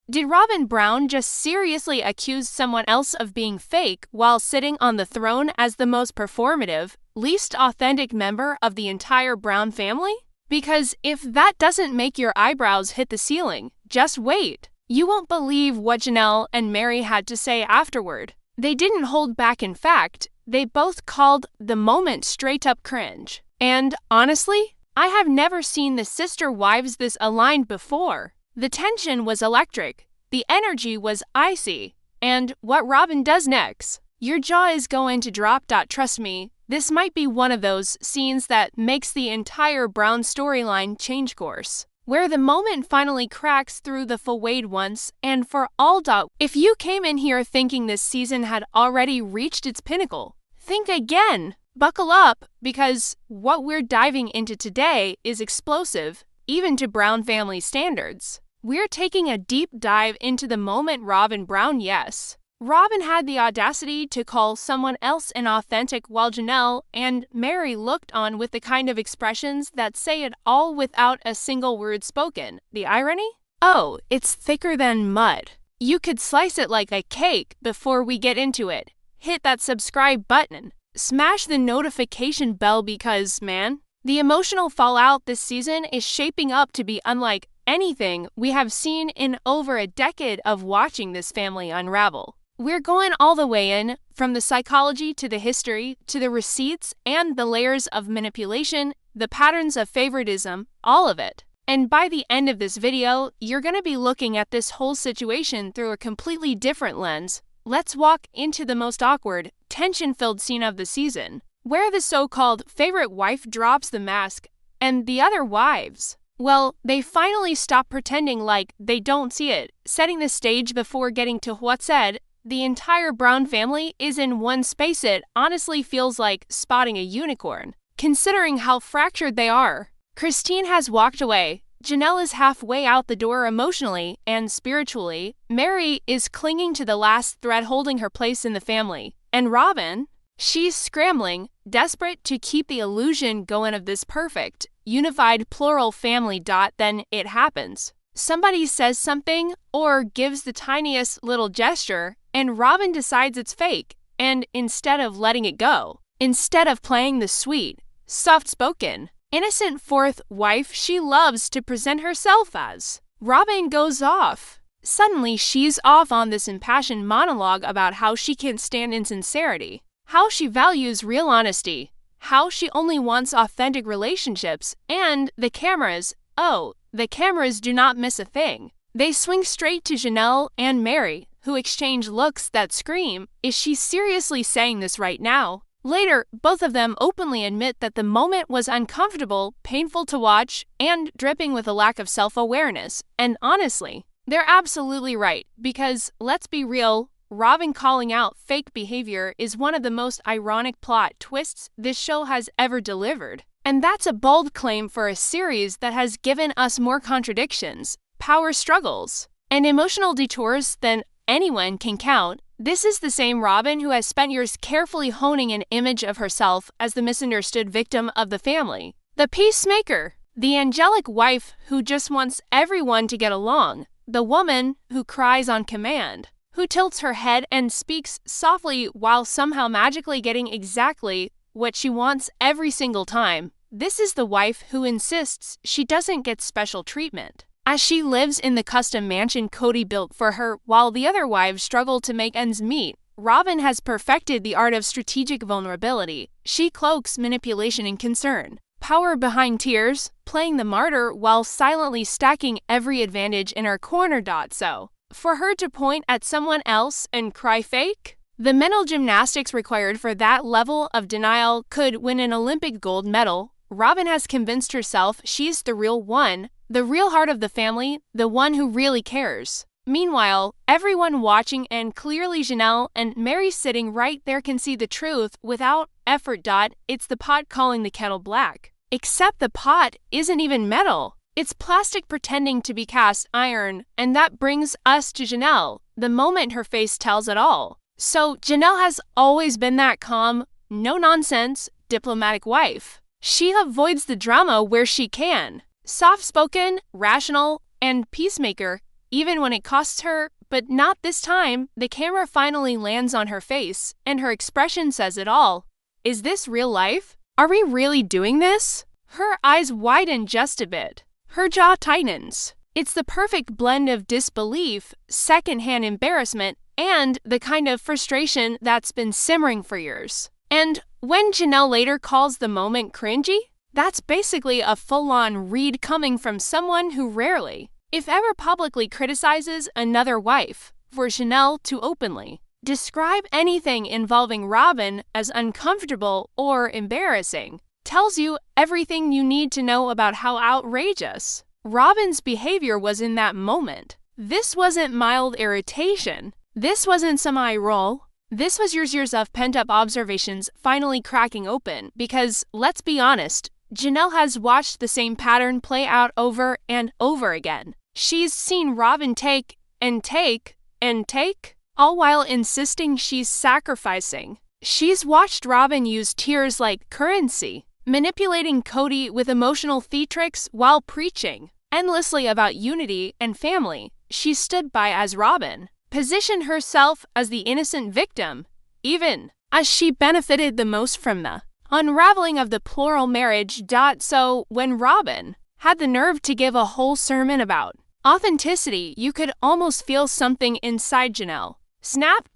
Did Robyn Brown just seriously accuse someone else of being fake while sitting on the throne as the most performative, least authentic member of the entire Brown family? Because if that doesn't make your eyebrows hit the ceiling, just wait. You won't believe what Janelle and Meri had to say afterward. They didn't hold back. In fact, they both called the moment straight up cringe. And honestly, I have never seen the sister wives this aligned before. The tension was electric, the energy was icy, and what Robyn does next, your jaw is going to drop. Trust me, this might be one of those scenes that makes the entire Brown storyline change course, where the moment finally cracks through the fade once and for all. If you came in here thinking this season had already reached its pinnacle, think again. Buckle up, because what we're diving into today is explosive, even to Brown family standards. We're taking a deep dive into the moment Robyn Brown, yes. Robyn had the audacity to call someone else inauthentic while Janelle and Meri looked on with the kind of expressions that say it all without a single word spoken. The irony? Oh, it's thicker than mud. You could slice it like a cake. Before we get into it, hit that subscribe button. Smash the notification bell because, man, the emotional fallout this season is shaping up to be unlike anything we have seen in over a decade of watching this family unravel. We're going all the way in, from the psychology to the history, to the receipts and the layers of manipulation, the patterns of favoritism, all of it. And by the end of this video, you're going to be looking at this whole situation through a completely different lens. Let's walk into the most awkward, tension-filled scene of the season, where the so-called favorite wife drops the mask, and the other wives, well, they finally stop pretending like they don't see it, setting the stage before getting to what's said. The entire Brown family is in one space. It honestly feels like spotting a unicorn, considering how fractured they are. Christine has walked away. Janelle is halfway out the door emotionally and spiritually. Meri is clinging to the last thread holding her place in the family. And Robyn, she's scrambling, desperate to keep the illusion going of this perfect, unified plural family. Then it happens. Somebody says something or gives the tiniest little gesture, and Robyn decides it's fake. And instead of letting it go, instead of playing the sweet, soft-spoken, innocent fourth wife she loves to present herself as, Robyn goes off. Suddenly, she's off on this impassioned monologue about how she can't stand insincerity, how she values real honesty, how she only wants authentic relationships, and the cameras, oh, the cameras do not miss a thing. They swing straight to Janelle and Meri, who exchange looks that scream, is she seriously saying this right now? Later, both of them openly admit that the moment was uncomfortable, painful to watch, and dripping with a lack of self-awareness. And honestly, they're absolutely right, because, let's be real, Robyn calling out fake behavior is one of the most ironic plot twists this show has ever delivered. And that's a bold claim for a series that has given us more contradictions, power struggles, and emotional detours than anyone can count. This is the same Robyn who has spent years carefully honing an image of herself as the misunderstood victim of the family, the peacemaker, the angelic wife who just wants everyone to get along, the woman who cries on command, who tilts her head and speaks softly while somehow magically getting exactly what she wants every single time. This is the wife who insists she doesn't get special treatment, as she lives in the custom mansion Cody built for her while the other wives struggle to make ends meet. Robyn has perfected the art of strategic vulnerability. She cloaks manipulation and concern, power behind tears, playing the martyr while silently stacking every advantage in her corner. So, for her to point at someone else and cry fake? The mental gymnastics required for that level of denial could win an Olympic gold medal. Robyn has convinced herself she's the real one, the real heart of the family, the one who really cares. Meanwhile, everyone watching, and clearly Janelle and Meri sitting right there, can see the truth without effort. It's the pot calling the kettle black. Except the pot isn't even metal. It's plastic pretending to be cast iron, and that brings us to Janelle, the moment her face tells it all. So Janelle has always been that calm, no-nonsense, diplomatic wife. She avoids the drama where she can. Soft-spoken, rational, and peacemaker, even when it costs her, but not this time. The camera finally lands on her face, and her expression says it all. Is this real life? Are we really doing this? Her eyes widen just a bit. Her jaw tightens. It's the perfect blend of disbelief, secondhand embarrassment, and the kind of frustration that's been simmering for years. And when Janelle later calls the moment cringy, that's basically a full-on read coming from someone who rarely, if ever, publicly criticizes another wife. For Janelle to openly describe anything involving Robyn as uncomfortable or embarrassing tells you everything you need to know about how outrageous Robyn's behavior was in that moment. This wasn't mild irritation. This wasn't some eye roll. This was years of pent-up observations finally cracking open because, let's be honest, Janelle has watched the same pattern play out over and over again. She's seen Robyn take and take and take, all while insisting she's sacrificing. She's watched Robyn use tears like currency, manipulating Cody with emotional theatrics while preaching endlessly about unity and family she stood by as Robyn, positioned herself as the innocent victim, even as she benefited the most from the unraveling of the plural marriage. So when Robyn had the nerve to give a whole sermon about authenticity, you could almost feel something inside Janelle snap.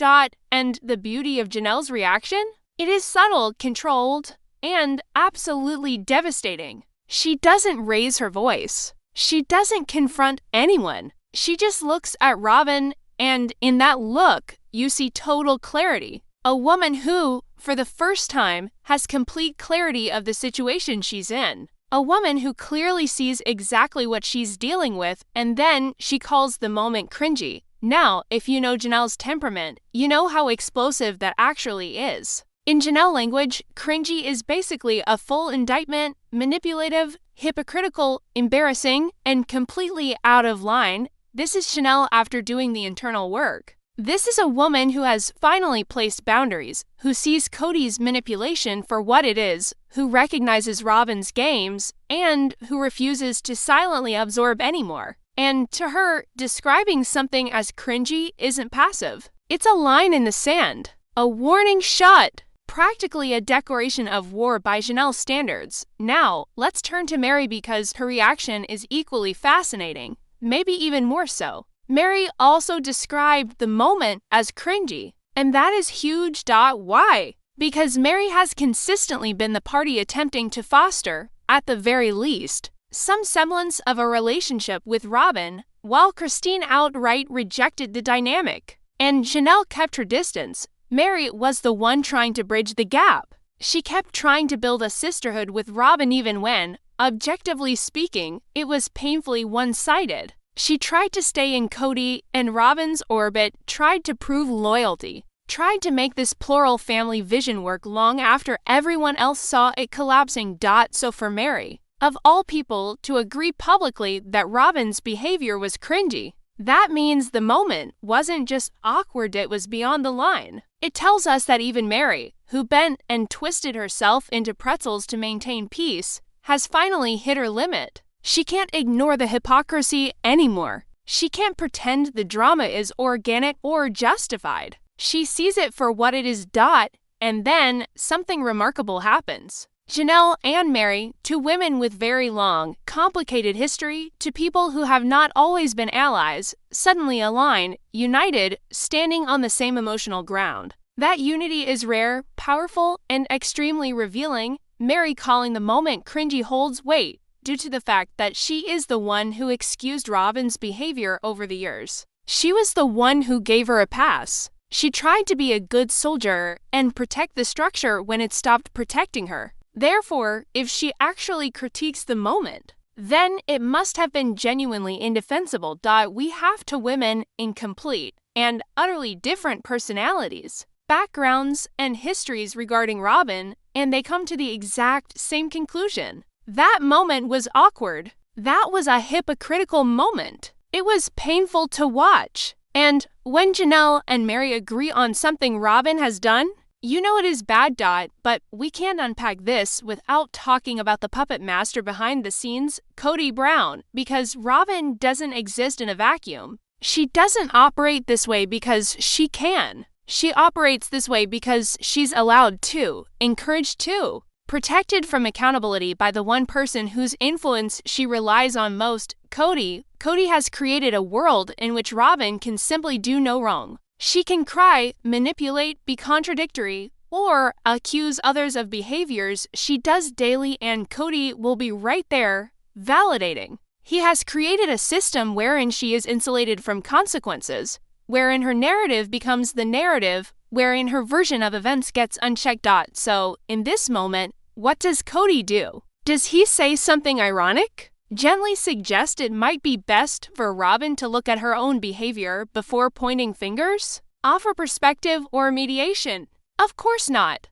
And the beauty of Janelle's reaction? It is subtle, controlled, and absolutely devastating. She doesn't raise her voice. She doesn't confront anyone. She just looks at Robyn, and in that look, you see total clarity. A woman who, for the first time, has complete clarity of the situation she's in. A woman who clearly sees exactly what she's dealing with, and then she calls the moment cringy. Now, if you know Janelle's temperament, you know how explosive that actually is. In Janelle language, cringy is basically a full indictment, manipulative, hypocritical, embarrassing, and completely out of line. This is Janelle after doing the internal work. This is a woman who has finally placed boundaries, who sees Cody's manipulation for what it is, who recognizes Robyn's games, and who refuses to silently absorb anymore. And to her, describing something as cringy isn't passive. It's a line in the sand, a warning shot, practically a declaration of war by Janelle's standards. Now, let's turn to Meri because her reaction is equally fascinating, maybe even more so. Meri also described the moment as cringy, and that is huge. Why? Because Meri has consistently been the party attempting to foster, at the very least, some semblance of a relationship with Robyn, while Christine outright rejected the dynamic. And Janelle kept her distance. Meri was the one trying to bridge the gap. She kept trying to build a sisterhood with Robyn even when, objectively speaking, it was painfully one-sided. She tried to stay in Cody and Robyn's orbit, tried to prove loyalty, tried to make this plural family vision work long after everyone else saw it collapsing. So for Meri, of all people, to agree publicly that Robyn's behavior was cringy, that means the moment wasn't just awkward, it was beyond the line. It tells us that even Meri, who bent and twisted herself into pretzels to maintain peace, has finally hit her limit. She can't ignore the hypocrisy anymore. She can't pretend the drama is organic or justified. She sees it for what it is. And then something remarkable happens. Janelle and Meri, two women with very long, complicated history, to people who have not always been allies, suddenly align, united, standing on the same emotional ground. That unity is rare, powerful, and extremely revealing. Meri calling the moment cringy holds weight, due to the fact that she is the one who excused Robyn's behavior over the years. She was the one who gave her a pass. She tried to be a good soldier and protect the structure when it stopped protecting her. Therefore, if she actually critiques the moment, then it must have been genuinely indefensible. We have two women in complete and utterly different personalities, backgrounds, and histories regarding Robyn, and they come to the exact same conclusion. That moment was awkward. That was a hypocritical moment. It was painful to watch. And when Janelle and Meri agree on something Robyn has done, you know it is bad. But we can't unpack this without talking about the puppet master behind the scenes, Cody Brown, because Robyn doesn't exist in a vacuum. She doesn't operate this way because she can. She operates this way because she's allowed to, encouraged to, protected from accountability by the one person whose influence she relies on most, Cody. Cody has created a world in which Robyn can simply do no wrong. She can cry, manipulate, be contradictory, or accuse others of behaviors she does daily, and Cody will be right there, validating. He has created a system wherein she is insulated from consequences, wherein her narrative becomes the narrative, wherein her version of events gets unchecked. So, in this moment, what does Cody do? Does he say something ironic? Gently suggest it might be best for Robyn to look at her own behavior before pointing fingers? Offer perspective or mediation? Of course not.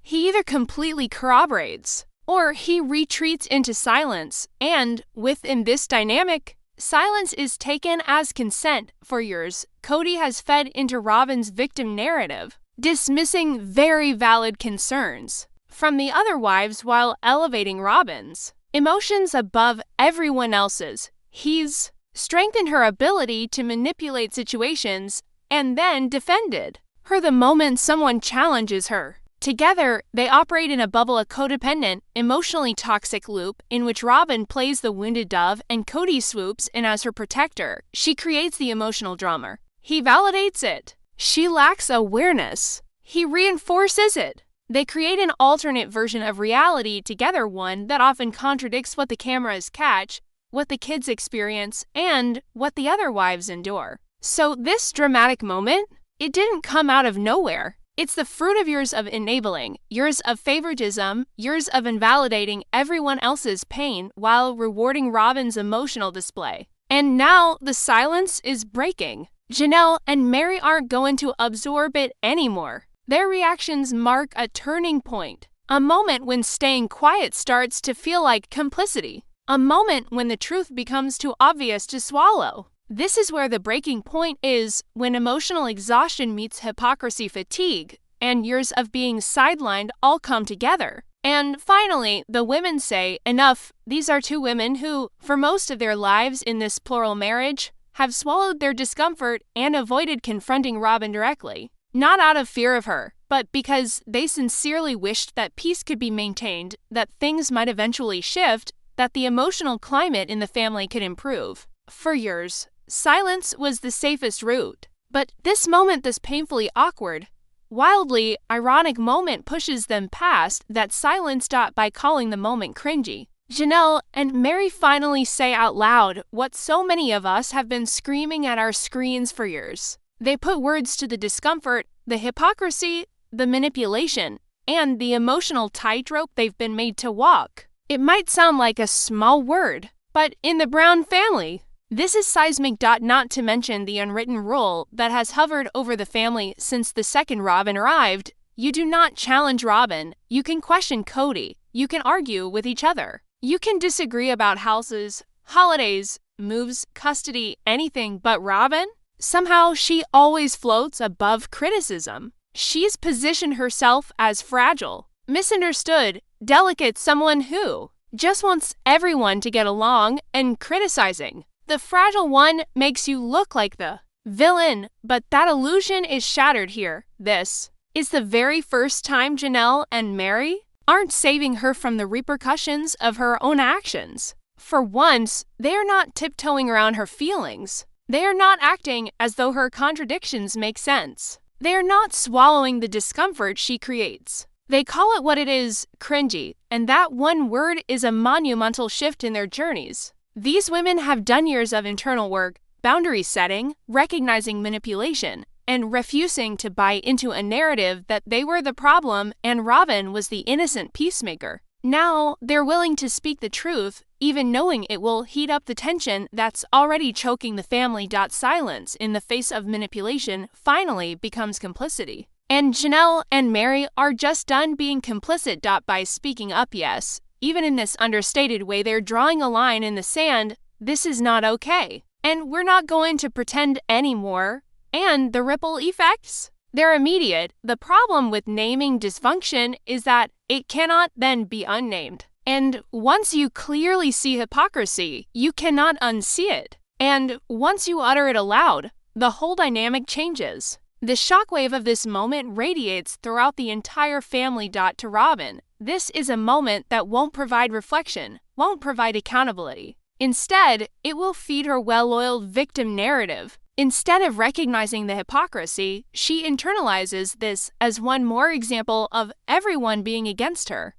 He either completely corroborates, or he retreats into silence, and, within this dynamic, silence is taken as consent. For years, Cody has fed into Robyn's victim narrative, dismissing very valid concerns from the other wives while elevating Robyn's emotions above everyone else's. He's strengthened her ability to manipulate situations and then defended her the moment someone challenges her. Together, they operate in a bubble, a codependent, emotionally toxic loop in which Robyn plays the wounded dove and Cody swoops in as her protector. She creates the emotional drama. He validates it. She lacks awareness. He reinforces it. They create an alternate version of reality together, one that often contradicts what the cameras catch, what the kids experience, and what the other wives endure. So this dramatic moment, it didn't come out of nowhere. It's the fruit of years of enabling, years of favoritism, years of invalidating everyone else's pain while rewarding Robyn's emotional display. And now the silence is breaking. Janelle and Meri aren't going to absorb it anymore. Their reactions mark a turning point, a moment when staying quiet starts to feel like complicity, a moment when the truth becomes too obvious to swallow. This is where the breaking point is, when emotional exhaustion meets hypocrisy fatigue, and years of being sidelined all come together. And finally, the women say, enough. These are two women who, for most of their lives in this plural marriage, have swallowed their discomfort and avoided confronting Robyn directly. Not out of fear of her, but because they sincerely wished that peace could be maintained, that things might eventually shift, that the emotional climate in the family could improve. For years, silence was the safest route. But this moment, this painfully awkward, wildly ironic moment, pushes them past that silence by calling the moment cringy. Janelle and Meri finally say out loud what so many of us have been screaming at our screens for years. They put words to the discomfort, the hypocrisy, the manipulation, and the emotional tightrope they've been made to walk. It might sound like a small word, but in the Brown family, this is seismic. Not to mention the unwritten rule that has hovered over the family since the second Robyn arrived. You do not challenge Robyn. You can question Cody. You can argue with each other. You can disagree about houses, holidays, moves, custody, anything, but Robyn? Somehow she always floats above criticism. She's positioned herself as fragile, misunderstood, delicate, someone who just wants everyone to get along, and criticizing the fragile one makes you look like the villain, but that illusion is shattered here. This is the very first time Janelle and Meri aren't saving her from the repercussions of her own actions. For once, they are not tiptoeing around her feelings. They are not acting as though her contradictions make sense. They are not swallowing the discomfort she creates. They call it what it is, cringy, and that one word is a monumental shift in their journeys. These women have done years of internal work, boundary setting, recognizing manipulation, and refusing to buy into a narrative that they were the problem and Robyn was the innocent peacemaker. Now, they're willing to speak the truth, even knowing it will heat up the tension that's already choking the family. Silence in the face of manipulation finally becomes complicity. And Janelle and Meri are just done being complicit. By speaking up, yes, even in this understated way, they're drawing a line in the sand. This is not okay. And we're not going to pretend anymore. And the ripple effects? They're immediate. The problem with naming dysfunction is that it cannot then be unnamed. And once you clearly see hypocrisy, you cannot unsee it. And once you utter it aloud, the whole dynamic changes. The shockwave of this moment radiates throughout the entire family. To Robyn, this is a moment that won't provide reflection, won't provide accountability. Instead, it will feed her well-oiled victim narrative. Instead of recognizing the hypocrisy, she internalizes this as one more example of everyone being against her.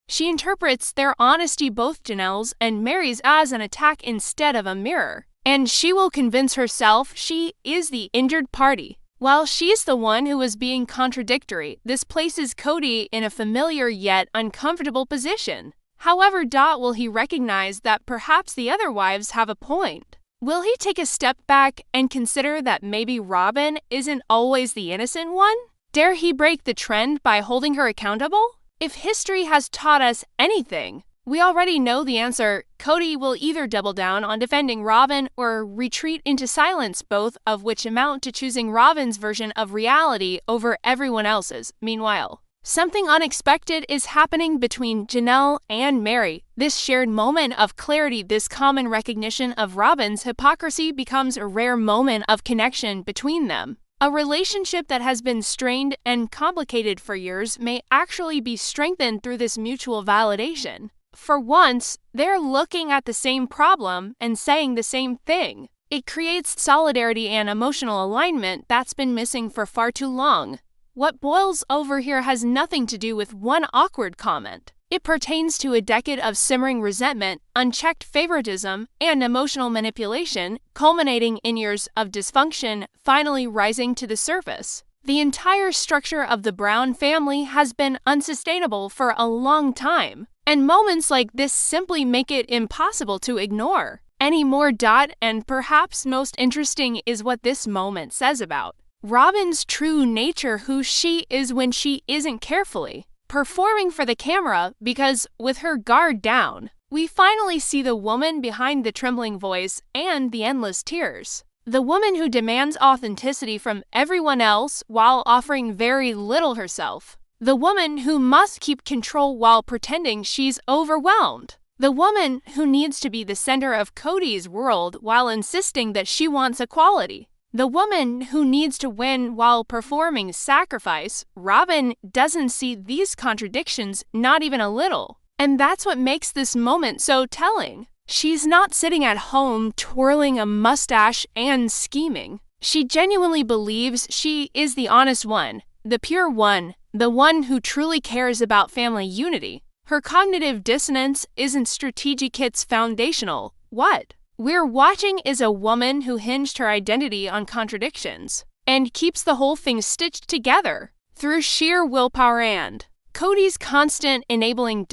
She interprets their honesty, both Janelle's and Meri's, as an attack instead of a mirror. And she will convince herself she is the injured party. While she's the one who is being contradictory, this places Cody in a familiar yet uncomfortable position. However, will he recognize that perhaps the other wives have a point? Will he take a step back and consider that maybe Robyn isn't always the innocent one? Dare he break the trend by holding her accountable? If history has taught us anything, we already know the answer. Cody will either double down on defending Robyn or retreat into silence, both of which amount to choosing Robyn's version of reality over everyone else's. Meanwhile, something unexpected is happening between Janelle and Meri. This shared moment of clarity, this common recognition of Robyn's hypocrisy, becomes a rare moment of connection between them. A relationship that has been strained and complicated for years may actually be strengthened through this mutual validation. For once, they're looking at the same problem and saying the same thing. It creates solidarity and emotional alignment that's been missing for far too long. What boils over here has nothing to do with one awkward comment. It pertains to a decade of simmering resentment, unchecked favoritism, and emotional manipulation, culminating in years of dysfunction finally rising to the surface. The entire structure of the Brown family has been unsustainable for a long time, and moments like this simply make it impossible to ignore anymore. And perhaps most interesting is what this moment says about Robyn's true nature, who she is when she isn't carefully performing for the camera, because with her guard down, we finally see the woman behind the trembling voice and the endless tears. The woman who demands authenticity from everyone else while offering very little herself. The woman who must keep control while pretending she's overwhelmed. The woman who needs to be the center of Cody's world while insisting that she wants equality. The woman who needs to win while performing sacrifice. Robyn doesn't see these contradictions, not even a little. And that's what makes this moment so telling. She's not sitting at home twirling a mustache and scheming. She genuinely believes she is the honest one, the pure one, the one who truly cares about family unity. Her cognitive dissonance isn't strategic, it's foundational. What we're watching is a woman who hinged her identity on contradictions and keeps the whole thing stitched together through sheer willpower and Cody's constant enabling.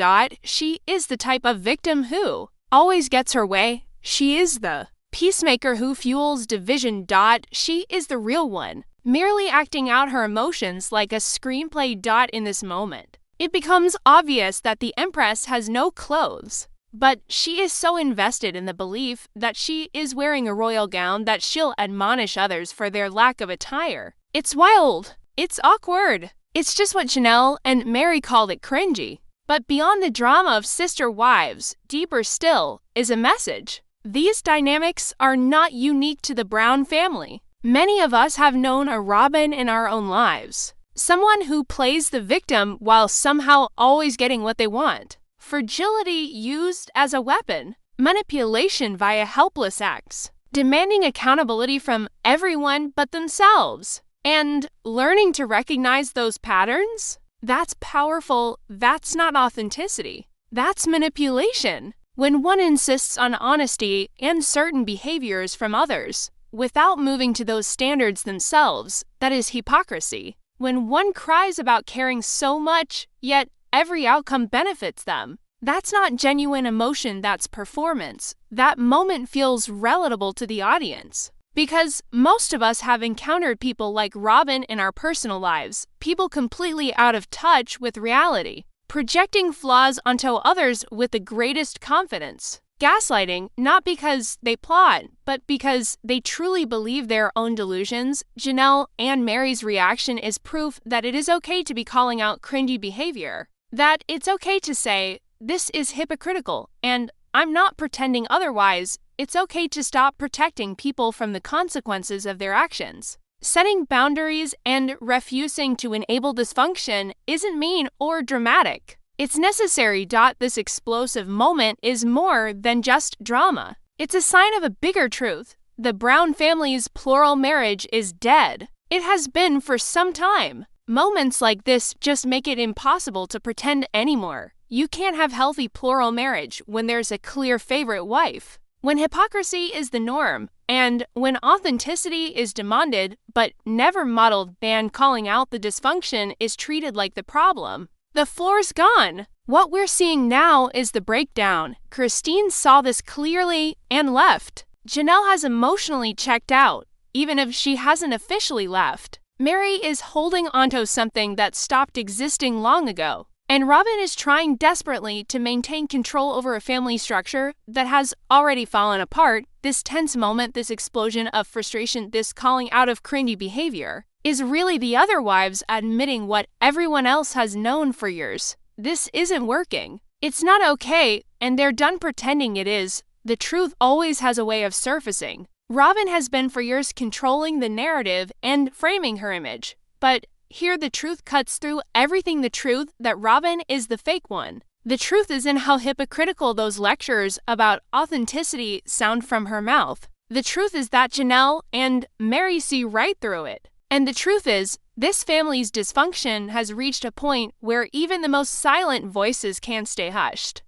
She is the type of victim who always gets her way. She is the peacemaker who fuels division. She is the real one, merely acting out her emotions like a screenplay. In this moment, it becomes obvious that the Empress has no clothes, but she is so invested in the belief that she is wearing a royal gown that she'll admonish others for their lack of attire. It's wild. It's awkward. It's just what Janelle and Meri called it, cringy. But beyond the drama of Sister Wives, deeper still is a message. These dynamics are not unique to the Brown family. Many of us have known a Robyn in our own lives. Someone who plays the victim while somehow always getting what they want. Fragility used as a weapon. Manipulation via helpless acts. Demanding accountability from everyone but themselves. And learning to recognize those patterns? That's powerful. That's not authenticity. That's manipulation. When one insists on honesty and certain behaviors from others, without moving to those standards themselves, that is hypocrisy. When one cries about caring so much, yet every outcome benefits them, that's not genuine emotion, that's performance. That moment feels relatable to the audience. Because most of us have encountered people like Robyn in our personal lives, people completely out of touch with reality, projecting flaws onto others with the greatest confidence. Gaslighting, not because they plot, but because they truly believe their own delusions. Janelle and Meri's reaction is proof that it is okay to be calling out cringy behavior. That it's okay to say, this is hypocritical, and I'm not pretending otherwise. it's okay to stop protecting people from the consequences of their actions. Setting boundaries and refusing to enable dysfunction isn't mean or dramatic. It's necessary. This explosive moment is more than just drama. It's a sign of a bigger truth. The Brown family's plural marriage is dead. It has been for some time. Moments like this just make it impossible to pretend anymore. You can't have healthy plural marriage when there's a clear favorite wife, when hypocrisy is the norm, and when authenticity is demanded but never modeled, and calling out the dysfunction is treated like the problem. The floor's gone. What we're seeing now is the breakdown. Christine saw this clearly and left. Janelle has emotionally checked out, even if she hasn't officially left. Meri is holding onto something that stopped existing long ago. And Robyn is trying desperately to maintain control over a family structure that has already fallen apart. This tense moment, this explosion of frustration, this calling out of cringy behavior, is really the other wives admitting what everyone else has known for years. This isn't working. It's not okay, and they're done pretending it is. The truth always has a way of surfacing. Robyn has been for years controlling the narrative and framing her image. But here the truth cuts through everything. The truth that Robyn is the fake one. The truth is in how hypocritical those lectures about authenticity sound from her mouth. The truth is that Janelle and Meri see right through it. And the truth is, this family's dysfunction has reached a point where even the most silent voices can't stay hushed.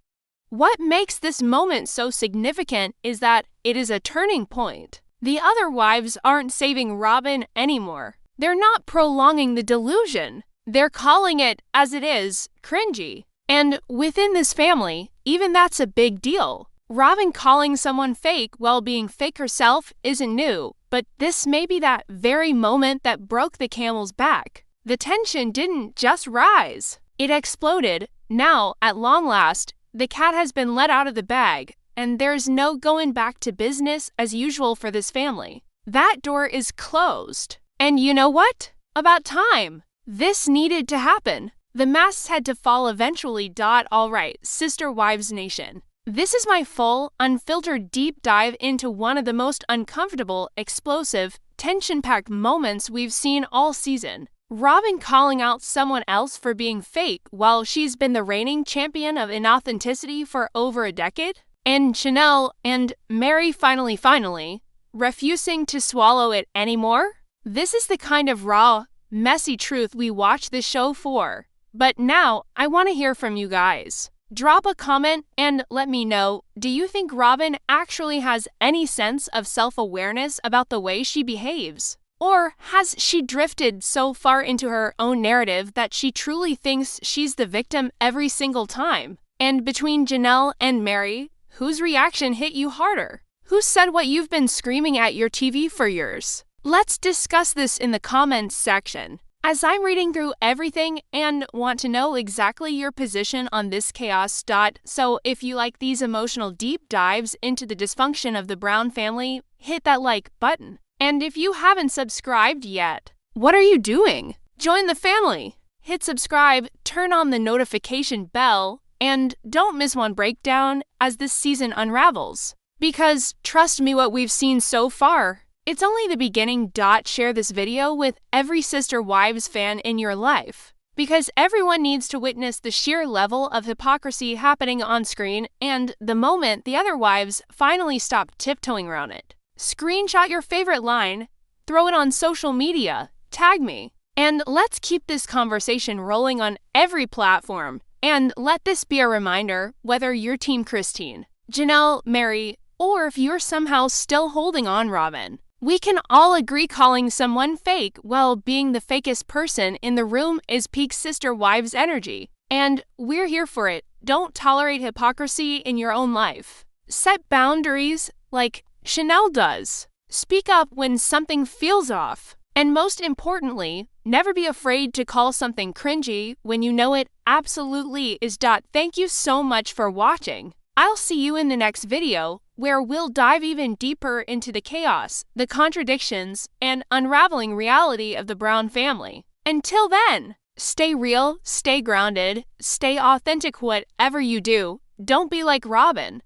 What makes this moment so significant is that it is a turning point. The other wives aren't saving Robyn anymore. They're not prolonging the delusion. They're calling it as it is, cringy. And within this family, even that's a big deal. Robyn calling someone fake while being fake herself isn't new, but this may be that very moment that broke the camel's back. The tension didn't just rise. It exploded. Now, at long last, the cat has been let out of the bag, and there's no going back to business as usual for this family. That door is closed. And you know what? About time. This needed to happen. The masks had to fall eventually. All right, Sister Wives Nation. This is my full, unfiltered deep dive into one of the most uncomfortable, explosive, tension-packed moments we've seen all season. Robyn calling out someone else for being fake while she's been the reigning champion of inauthenticity for over a decade. And Janelle and Meri finally, refusing to swallow it anymore. This is the kind of raw, messy truth we watch this show for. But now, I want to hear from you guys. Drop a comment and let me know, do you think Robyn actually has any sense of self-awareness about the way she behaves? Or has she drifted so far into her own narrative that she truly thinks she's the victim every single time? And between Janelle and Meri, whose reaction hit you harder? Who said what you've been screaming at your TV for years? Let's discuss this in the comments section. As I'm reading through everything and want to know exactly your position on this chaos. So if you like these emotional deep dives into the dysfunction of the Brown family, hit that like button. And if you haven't subscribed yet, what are you doing? Join the family. Hit subscribe, turn on the notification bell, and don't miss one breakdown as this season unravels. Because trust me, what we've seen so far, it's only the beginning. Share this video with every Sister Wives fan in your life, because everyone needs to witness the sheer level of hypocrisy happening on screen and the moment the other wives finally stop tiptoeing around it. Screenshot your favorite line, throw it on social media, tag me, and let's keep this conversation rolling on every platform. And let this be a reminder, whether you're Team Christine, Janelle, Meri, or if you're somehow still holding on Robyn. We can all agree calling someone fake while being the fakest person in the room is peak Sister Wives energy. And we're here for it. Don't tolerate hypocrisy in your own life. Set boundaries like Janelle does. Speak up when something feels off. And most importantly, never be afraid to call something cringy when you know it absolutely is. Thank you so much for watching. I'll see you in the next video, where we'll dive even deeper into the chaos, the contradictions, and unraveling reality of the Brown family. Until then, stay real, stay grounded, stay authentic. Whatever you do, don't be like Robyn.